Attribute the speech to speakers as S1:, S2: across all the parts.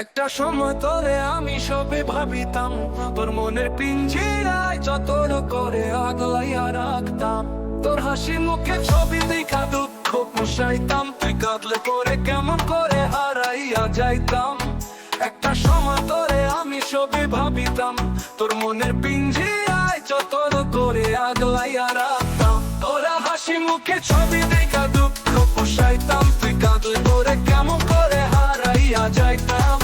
S1: একটা সময় তোরে আমি সবে ভাবিতাম, তোর মনের পিঞ্জিরায় যতন করে আগলাইয়া রাখতাম। তোর হাসি মুখে ছবি দেখা দুঃখ পুষাইতাম, তুই কাঁদলে করে কেমন করে হারাইয়া যাইতাম। একটা সময় তোরে আমি সবে ভাবিতাম, তোর মনের পিঞ্জিরায় যতন করে আগলাইয়া রাখতাম। তোরা হাসি মুখে ছবি দেখা দুঃখ পুষাইতাম, তুই কাঁদলে করে কেমন করে হারাইয়া যাইতাম।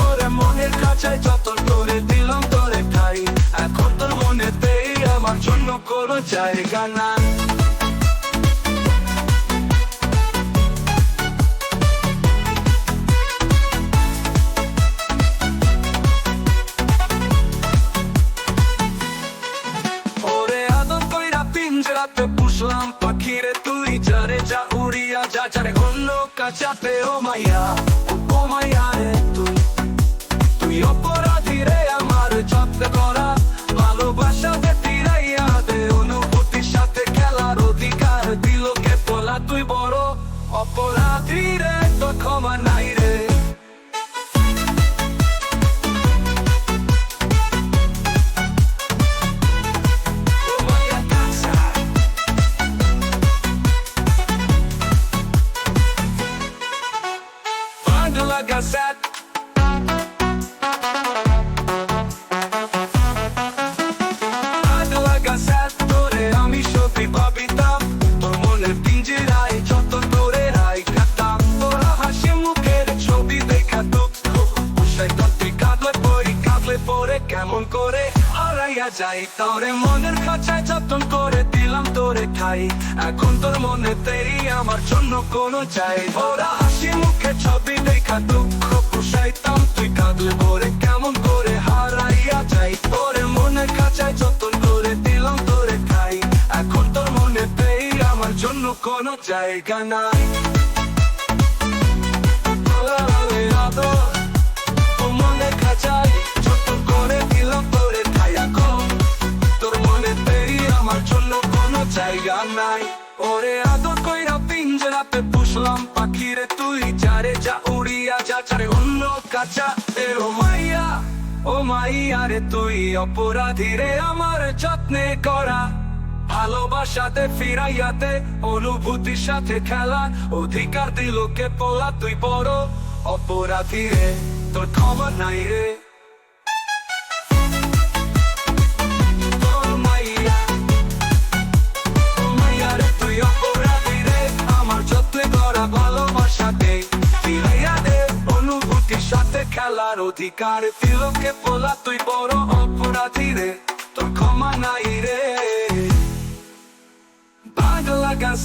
S1: ওরে মনের কাছে যতন করে দিলাম তোরে ঠাই, এখন তোর মনেতেই আমার জন্য কোনো জায়গা নাই। ওরে আদর কইরা পিঞ্জরাতে পুষলাম পাখিরে, তুই যারে যা উড়িয়া যা যারে অন্য কাছাতে। ও মাইয়া রে তুই অপরাধী রে, আমার যত্ন করা ভালোবাসাতে ফিরাইয়া দে। অনুভূতির সাথে খেলার অধিকার দিল কে বলা, তুই বড় অপরাধী রে, তোর ক্ষমা নাই রে। তোরে আমি সত্যি ভাবিতাম, তোর মনের পিঞ্জিরায় যতন করে রাখতাম। তোরা হাসি মুখের ছবি দেখা দুঃখ পুষাইতাম, তুই কাঁদলে পরে কেমন করে হারাইয়া যাই। তোরে মনের খাঁচায় যতন করে দিলাম তোরে ঠাই, এখন তোর মনেতেই আমার জন্য কোনো চাই। ওরা হাসি মুখে ছবি দেখা দুঃখ পুষাইতাম, তুই কাঁদলে পরে কেমন করে হারাইয়া যাই। তোরে মনের খাঁচায় যতন করে দিলাম তোরে ঠাই, এখন তোর মনেতেই আমার জন্য কোনো জায়গা নাই। তোর মনের খাঁচায় যতন করে দিলাম তোরে ঠাই, এখন তোর মনেতেই আমার জন্য কোনো জায়গা নাই। ওরে আদর কইরা পিঞ্জরাতে পুষলাম পাখিরে, তুই যারে যা উড়িয়া যা যারে অন্য কাছাতে। ও মাইয়া রে তুই অপরাধী রে, আমার যত্নে করা ভালোবাসাতে ফিরাইয়াতে। অনুভূতির সাথে খেলা অধিকার দিল কে বলা, তুই বড় অপরাধী রে, তোর ক্ষমা নাই রে। খেলার অধিকার দিল কে বলা, তুই বড় অপরাধী রে, তোর ক্ষমা নাই রে। বাংলা গান